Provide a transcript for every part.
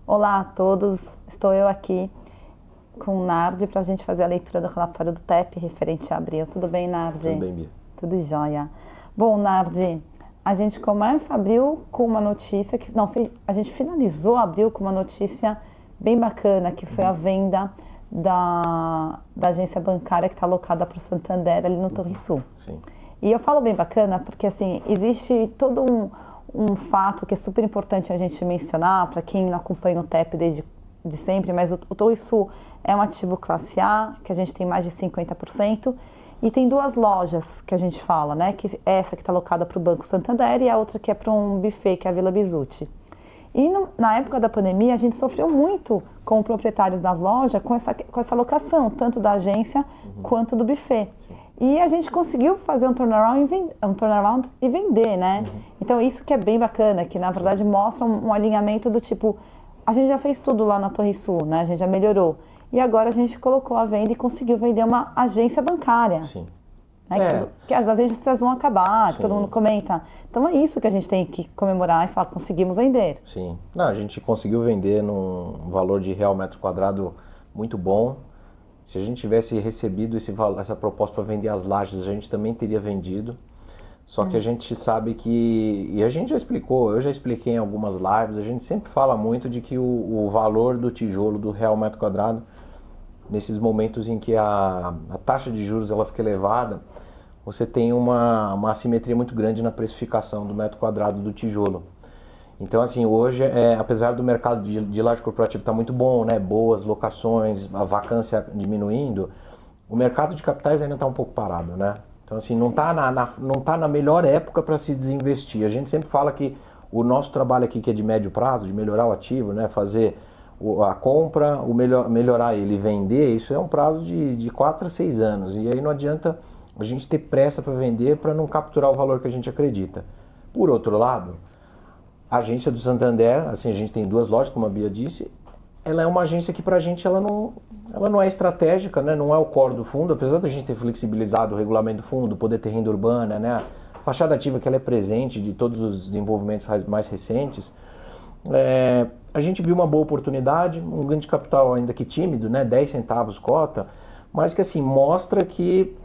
Olá a todos, estou eu aqui com o Nardi para a gente fazer a leitura do relatório do TEP referente a abril. Tudo bem, Nardi? Tudo bem, Bia. Tudo jóia. Bom, Nardi, a gente começa abril com uma notícia que... Não, a gente finalizou abril com uma notícia bem bacana, que foi a venda da agência bancária que está alocada para o Santander ali no Torre Sul. Sim. E eu falo bem bacana porque, assim, existe todo um fato que é super importante a gente mencionar para quem não acompanha o TEP desde sempre, mas o Torre Sul é um ativo classe A, que a gente tem mais de 50%, e tem duas lojas que a gente fala, né? Que essa que está alocada para o Banco Santander e a outra que é para um buffet, que é a Vila Bisutti. E na época da pandemia, a gente sofreu muito com proprietários das lojas com essa alocação, tanto da agência quanto do buffet. E a gente conseguiu fazer um turnaround e vender, né? Então isso que é bem bacana, que na verdade mostra um alinhamento do tipo, a gente já fez tudo lá na Torre Sul, né? A gente já melhorou. E agora a gente colocou a venda e conseguiu vender uma agência bancária. Sim. Né? Que as agências vão acabar, Sim. todo mundo comenta. Então é isso que a gente tem que comemorar e falar, conseguimos vender. Sim. Não, a gente conseguiu vender num valor de real metro quadrado muito bom. Se a gente tivesse recebido essa proposta para vender as lajes, a gente também teria vendido. Só que a gente sabe que, e a gente já explicou, eu já expliquei em algumas lives, a gente sempre fala muito de que o valor do tijolo, do real metro quadrado, nesses momentos em que a taxa de juros ela fica elevada, você tem uma assimetria muito grande na precificação do metro quadrado do tijolo. Então, assim, hoje, apesar do mercado de laje corporativa estar muito bom, né, boas locações, a vacância diminuindo, o mercado de capitais ainda está um pouco parado, né? Então, assim, não tá na melhor época para se desinvestir. A gente sempre fala que o nosso trabalho aqui, que é de médio prazo, de melhorar o ativo, né, fazer a compra, melhorar ele e vender, isso é um prazo de 4 a 6 anos. E aí não adianta a gente ter pressa para vender para não capturar o valor que a gente acredita. Por outro lado, a agência do Santander, assim, a gente tem duas lojas, como a Bia disse, ela é uma agência que para a gente ela não é estratégica, né? Não é o core do fundo, apesar da gente ter flexibilizado o regulamento do fundo, poder ter renda urbana, né? A fachada ativa que ela é presente de todos os desenvolvimentos mais recentes. A gente viu uma boa oportunidade, um ganho de capital ainda que tímido, né? 10 centavos cota, mas que assim mostra que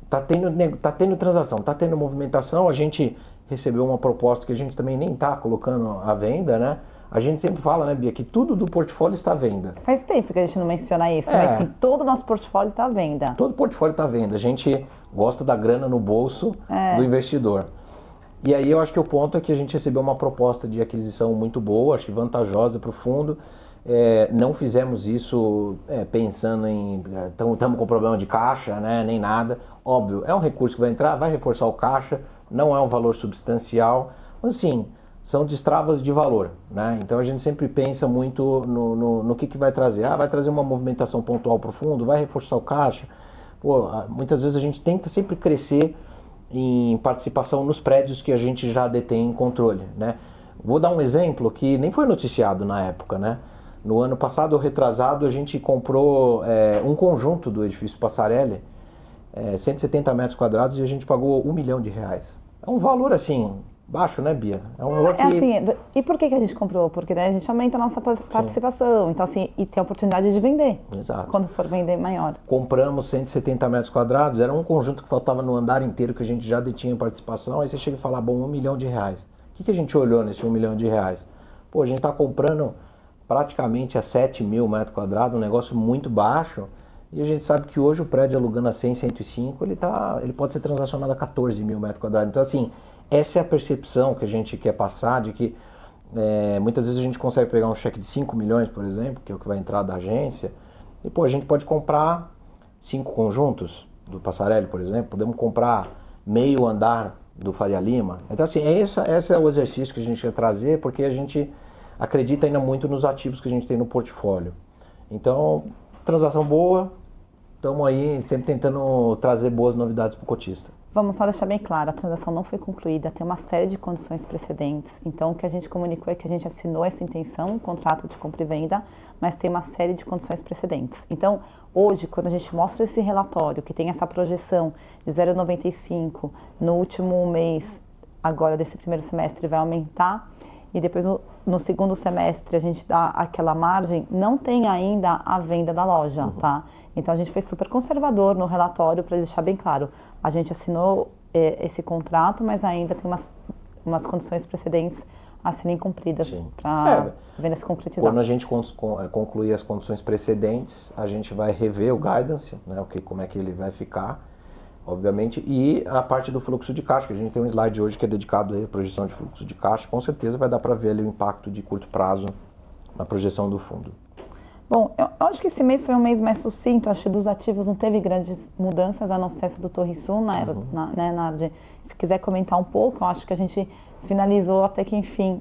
tá tendo transação, tá tendo movimentação. A gente recebeu uma proposta que a gente também nem está colocando à venda, né? A gente sempre fala, né, Bia, que tudo do portfólio está à venda. Faz tempo que a gente não menciona isso, mas sim, todo o nosso portfólio está à venda. Todo o portfólio está à venda. A gente gosta da grana no bolso do investidor. E aí eu acho que o ponto é que a gente recebeu uma proposta de aquisição muito boa, acho que vantajosa para o fundo. Não fizemos isso pensando em estamos com problema de caixa, né, nem nada. Óbvio, é um recurso que vai entrar, vai reforçar o caixa, não é um valor substancial, mas assim, são destravas de valor, né? Então a gente sempre pensa muito no que vai trazer. Vai trazer uma movimentação pontual para o fundo, vai reforçar o caixa. Pô, muitas vezes a gente tenta sempre crescer em participação nos prédios que a gente já detém em controle, né? Vou dar um exemplo que nem foi noticiado na época, né? No ano passado, retrasado, a gente comprou um conjunto do edifício Passarelli, 170 metros quadrados, e a gente pagou R$1 milhão. É um valor, assim, baixo, né, Bia? É um valor que... assim, e por que a gente comprou? Porque daí a gente aumenta a nossa participação. Sim. Então, assim, e tem a oportunidade de vender. Exato. Quando for vender maior. Compramos 170 metros quadrados, era um conjunto que faltava no andar inteiro, que a gente já detinha participação. Aí você chega e fala, bom, R$1 milhão. O que a gente olhou nesse R$1 milhão? Pô, a gente tá comprando praticamente a 7 mil metros quadrados, um negócio muito baixo. E a gente sabe que hoje o prédio alugando a 100, 105, ele pode ser transacionado a 14 mil metros quadrados. Então, assim, essa é a percepção que a gente quer passar, de que muitas vezes a gente consegue pegar um cheque de 5 milhões, por exemplo, que é o que vai entrar da agência, e pô, a gente pode comprar 5 conjuntos do Passarelli, por exemplo, podemos comprar meio andar do Faria Lima. Então, assim, esse é o exercício que a gente quer trazer, porque a gente acredita ainda muito nos ativos que a gente tem no portfólio. Então, transação boa, estamos aí sempre tentando trazer boas novidades para o cotista. Vamos só deixar bem claro, a transação não foi concluída, tem uma série de condições precedentes. Então, o que a gente comunicou é que a gente assinou essa intenção, um contrato de compra e venda, mas tem uma série de condições precedentes. Então, hoje, quando a gente mostra esse relatório, que tem essa projeção de 0,95 no último mês, agora desse primeiro semestre, vai aumentar, e depois no segundo semestre a gente dá aquela margem, não tem ainda a venda da loja, tá? Então a gente foi super conservador no relatório para deixar bem claro. A gente assinou esse contrato, mas ainda tem umas condições precedentes a serem cumpridas para a venda se concretizar. Quando a gente concluir as condições precedentes, a gente vai rever o guidance, né, como é que ele vai ficar, obviamente, e a parte do fluxo de caixa, que a gente tem um slide hoje que é dedicado à projeção de fluxo de caixa, com certeza vai dar para ver ali o impacto de curto prazo na projeção do fundo. Bom, eu acho que esse mês foi um mês mais sucinto, acho que dos ativos não teve grandes mudanças, a não ser essa do Torrisul, né, Nardi? Se quiser comentar um pouco, eu acho que a gente finalizou até que, enfim,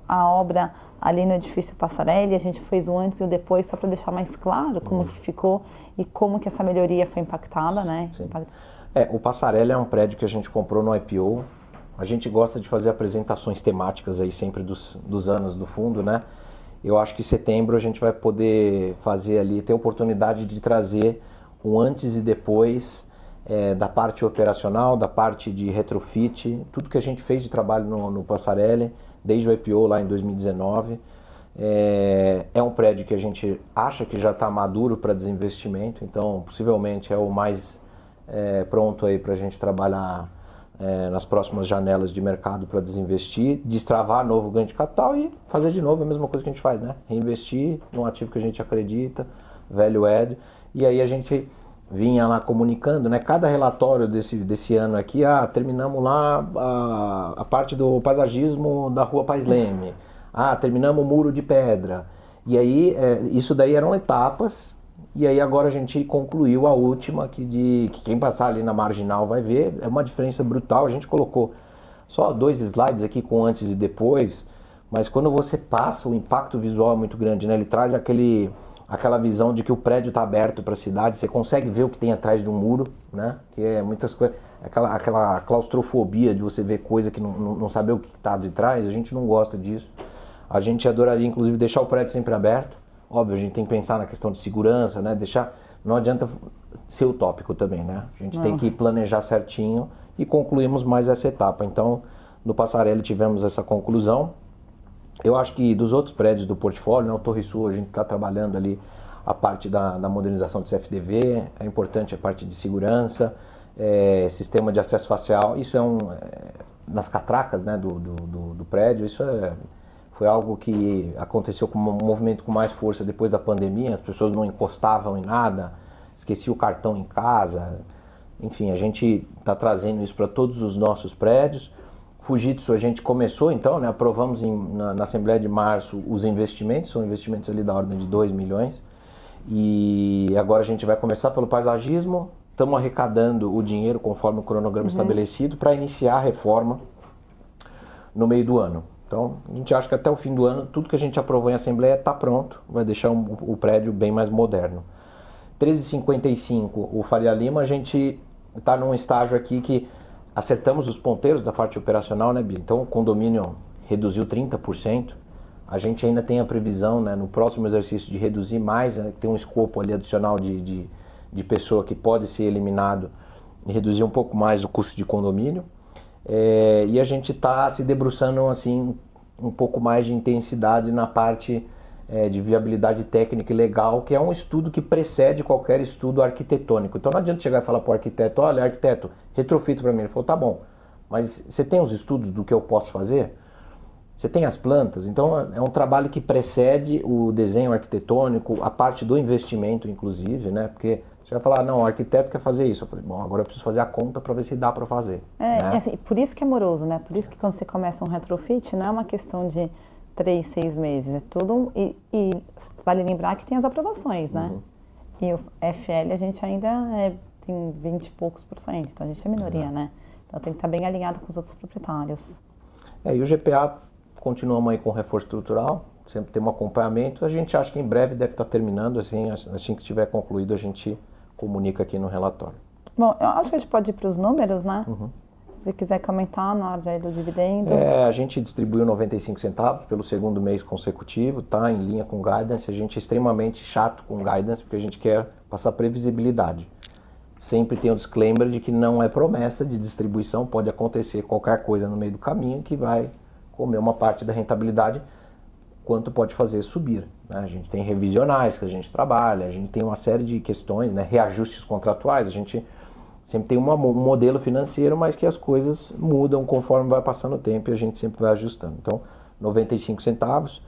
a obra ali no edifício Passarelli, a gente fez o antes e o depois, só para deixar mais claro como que ficou e como que essa melhoria foi impactada, né? O Passarelli é um prédio que a gente comprou no IPO, a gente gosta de fazer apresentações temáticas aí sempre dos anos do fundo, né? Eu acho que em setembro a gente vai poder fazer ali, ter a oportunidade de trazer um antes e depois da parte operacional, da parte de retrofit, tudo que a gente fez de trabalho no Passarelli, desde o IPO lá em 2019. É um prédio que a gente acha que já está maduro para desinvestimento, então possivelmente é o mais pronto aí para a gente trabalhar nas próximas janelas de mercado para desinvestir, destravar novo ganho de capital e fazer de novo a mesma coisa que a gente faz, né? Reinvestir num ativo que a gente acredita, value add, e aí a gente vinha lá comunicando, né? Cada relatório desse ano aqui, terminamos lá a parte do paisagismo da Rua Paz Leme, terminamos o muro de pedra, e aí isso daí eram etapas. E aí agora a gente concluiu a última, que quem passar ali na marginal vai ver, é uma diferença brutal. A gente colocou só 2 slides aqui com antes e depois, mas quando você passa, o impacto visual é muito grande, né? Ele traz aquela visão de que o prédio está aberto para a cidade, você consegue ver o que tem atrás de um muro, né? Que é muitas coisas, aquela claustrofobia de você ver coisa que não saber o que está de trás, a gente não gosta disso. A gente adoraria, inclusive, deixar o prédio sempre aberto. Óbvio, a gente tem que pensar na questão de segurança, né? Não adianta ser utópico também, né? A gente tem que planejar certinho e concluímos mais essa etapa. Então, no Passarelli tivemos essa conclusão. Eu acho que dos outros prédios do portfólio, né, o Torrisul, a gente está trabalhando ali a parte da modernização do CFDV, é importante a parte de segurança, sistema de acesso facial, isso nas catracas, né, do prédio, isso foi algo que aconteceu com um movimento com mais força depois da pandemia, as pessoas não encostavam em nada, esqueciam o cartão em casa, enfim, a gente está trazendo isso para todos os nossos prédios. Fujitsu a gente começou então, né, aprovamos na Assembleia de Março os investimentos, são investimentos ali da ordem de 2 milhões, e agora a gente vai começar pelo paisagismo, estamos arrecadando o dinheiro conforme o cronograma estabelecido para iniciar a reforma no meio do ano. Então, a gente acha que até o fim do ano, tudo que a gente aprovou em Assembleia está pronto, vai deixar o prédio bem mais moderno. 1355, o Faria Lima, a gente está num estágio aqui que acertamos os ponteiros da parte operacional, né, Bia? Então, o condomínio reduziu 30%, a gente ainda tem a previsão, né, no próximo exercício de reduzir mais, né, tem um escopo ali adicional de pessoa que pode ser eliminado e reduzir um pouco mais o custo de condomínio. E a gente está se debruçando assim um pouco mais de intensidade na parte de viabilidade técnica e legal, que é um estudo que precede qualquer estudo arquitetônico. Então não adianta chegar e falar para o arquiteto, olha, arquiteto, retrofita para mim. Ele falou, tá bom, mas você tem os estudos do que eu posso fazer? Você tem as plantas? Então é um trabalho que precede o desenho arquitetônico, a parte do investimento inclusive, né? Porque você vai falar, não, o arquiteto quer fazer isso. Eu falei, bom, agora eu preciso fazer a conta para ver se dá para fazer. Né? Assim, por isso que é moroso, né? Por isso que quando você começa um retrofit, não é uma questão de 3, 6 meses, é tudo e vale lembrar que tem as aprovações, né? E o FL a gente ainda tem 20 e poucos %, então a gente é minoria, né? Então tem que estar bem alinhado com os outros proprietários. E o GPA continuamos aí com reforço estrutural, sempre tem um acompanhamento, a gente acha que em breve deve estar terminando, assim que estiver concluído a gente comunica aqui no relatório. Bom, eu acho que a gente pode ir para os números, né? Se você quiser comentar na hora aí do dividendo. A gente distribuiu 95 centavos pelo segundo mês consecutivo, tá em linha com guidance. A gente é extremamente chato com guidance, porque a gente quer passar previsibilidade. Sempre tem o disclaimer de que não é promessa de distribuição, pode acontecer qualquer coisa no meio do caminho que vai comer uma parte da rentabilidade. quanto pode fazer subir, né? A gente tem revisionais que a gente trabalha, a gente tem uma série de questões, né? Reajustes contratuais, a gente sempre tem um modelo financeiro, mas que as coisas mudam conforme vai passando o tempo e a gente sempre vai ajustando. Então, 95 centavos,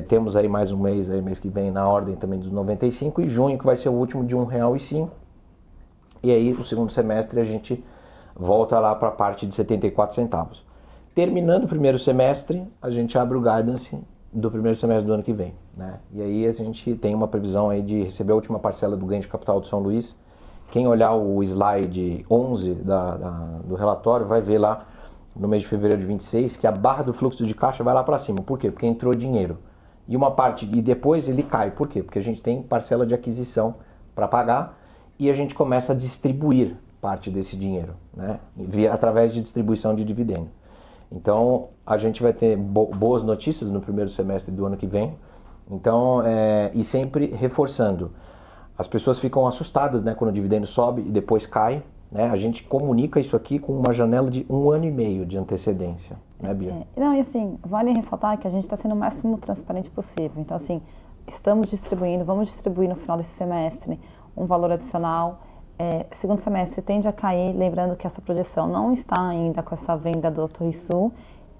temos aí mais um mês, aí mês que vem, na ordem também dos 95, e junho que vai ser o último de R$1,05. E aí, no segundo semestre, a gente volta lá para a parte de 74 centavos. Terminando o primeiro semestre, a gente abre o guidance do primeiro semestre do ano que vem, né? E aí a gente tem uma previsão aí de receber a última parcela do ganho de capital do São Luís. Quem olhar o slide 11 do relatório vai ver lá no mês de fevereiro de 26 que a barra do fluxo de caixa vai lá para cima. Por quê? Porque entrou dinheiro. E depois ele cai. Por quê? Porque a gente tem parcela de aquisição para pagar e a gente começa a distribuir parte desse dinheiro, né? Através de distribuição de dividendo. Então, a gente vai ter boas notícias no primeiro semestre do ano que vem. Então, e sempre reforçando, as pessoas ficam assustadas, né, quando o dividendo sobe e depois cai, né? A gente comunica isso aqui com uma janela de 1 ano e meio de antecedência, né, Bia? Não, e assim, vale ressaltar que a gente está sendo o máximo transparente possível. Então, assim, estamos distribuindo, vamos distribuir no final desse semestre um valor adicional. Segundo semestre tende a cair, lembrando que essa projeção não está ainda com essa venda do Torrisul,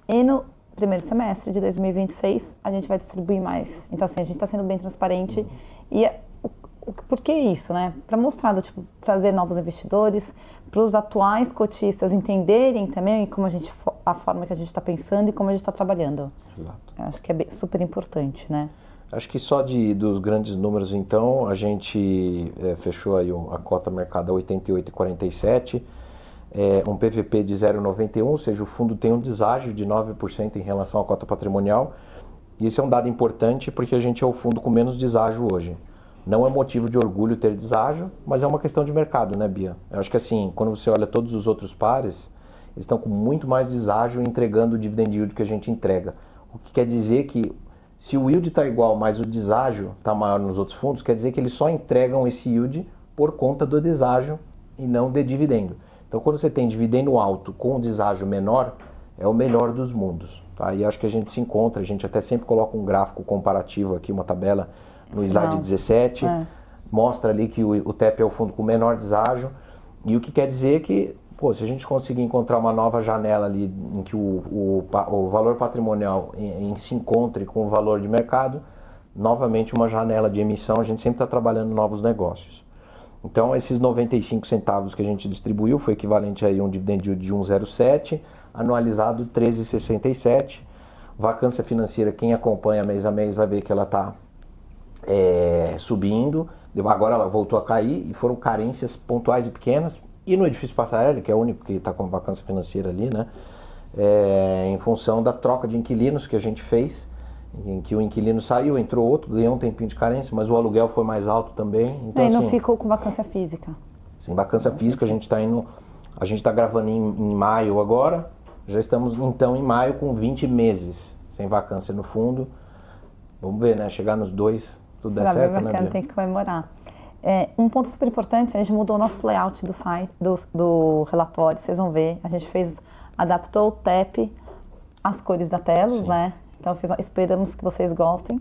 e no primeiro semestre de 2026 a gente vai distribuir mais. Então, assim, a gente está sendo bem transparente. E por que isso, né? Para mostrar, trazer novos investidores, para os atuais cotistas entenderem também a forma que a gente está pensando e como a gente está trabalhando. Exato. Eu acho que é super importante, né? Acho que só dos grandes números, então, a gente fechou aí a cota mercado a 88,47, um PVP de 0,91, ou seja, o fundo tem um deságio de 9% em relação à cota patrimonial. E esse é um dado importante porque a gente é o fundo com menos deságio hoje. Não é motivo de orgulho ter deságio, mas é uma questão de mercado, né, Bia? Eu acho que assim, quando você olha todos os outros pares, eles estão com muito mais deságio entregando o dividend yield que a gente entrega. O que quer dizer que se o yield está igual, mas o deságio está maior nos outros fundos, quer dizer que eles só entregam esse yield por conta do deságio e não de dividendo. Então, quando você tem dividendo alto com deságio menor, é o melhor dos mundos. Tá? E acho que a gente se encontra, a gente até sempre coloca um gráfico comparativo aqui, uma tabela no slide 17, mostra ali que o TEP é o fundo com menor deságio, e o que quer dizer que, se a gente conseguir encontrar uma nova janela ali em que o valor patrimonial se encontre com o valor de mercado, novamente uma janela de emissão, a gente sempre está trabalhando novos negócios. Então, esses 95 centavos que a gente distribuiu foi equivalente a um dividend yield de 1,07, anualizado 13,67. Vacância financeira, quem acompanha mês a mês vai ver que ela está subindo, agora ela voltou a cair e foram carências pontuais e pequenas. E no edifício Passarelli, que é o único que está com vacância financeira ali, né? Em função da troca de inquilinos que a gente fez, em que o inquilino saiu, entrou outro, ganhou um tempinho de carência, mas o aluguel foi mais alto também. Então, e não ficou com vacância física? Sem vacância física, a gente está gravando em maio agora, já estamos então em maio com 20 meses sem vacância no fundo. Vamos ver, né? Chegar nos 2, se tudo der certo, né, Bia? Tem que comemorar. Um ponto super importante, a gente mudou o nosso layout do site, do relatório, vocês vão ver. A gente adaptou o TEP às cores da Telos, Sim. né? Então esperamos que vocês gostem.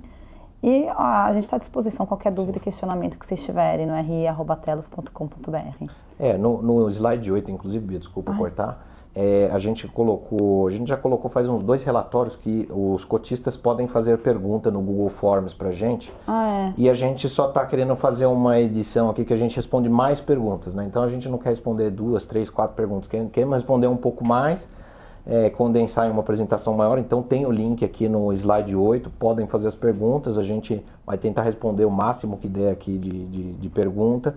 E a gente está à disposição, qualquer dúvida e questionamento que vocês tiverem no ri@telos.com.br. No slide 8, inclusive, Bia, desculpa cortar, a gente já colocou faz uns 2 relatórios que os cotistas podem fazer pergunta no Google Forms pra gente. E a gente só está querendo fazer uma edição aqui que a gente responde mais perguntas, né? Então a gente não quer responder 2, 3, 4 perguntas, queremos responder um pouco mais, condensar em uma apresentação maior. Então tem o link aqui no slide 8, podem fazer as perguntas, a gente vai tentar responder o máximo que der aqui de pergunta.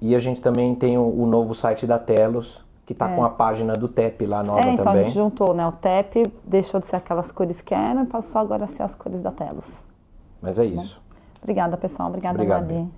E a gente também tem o novo site da Telos, que está com a página do TEP lá nova então também. A gente juntou, né? O TEP deixou de ser aquelas cores que eram e passou agora a ser as cores da Telos. Mas é isso. Obrigada, pessoal. Obrigada, Obrigado. Madi.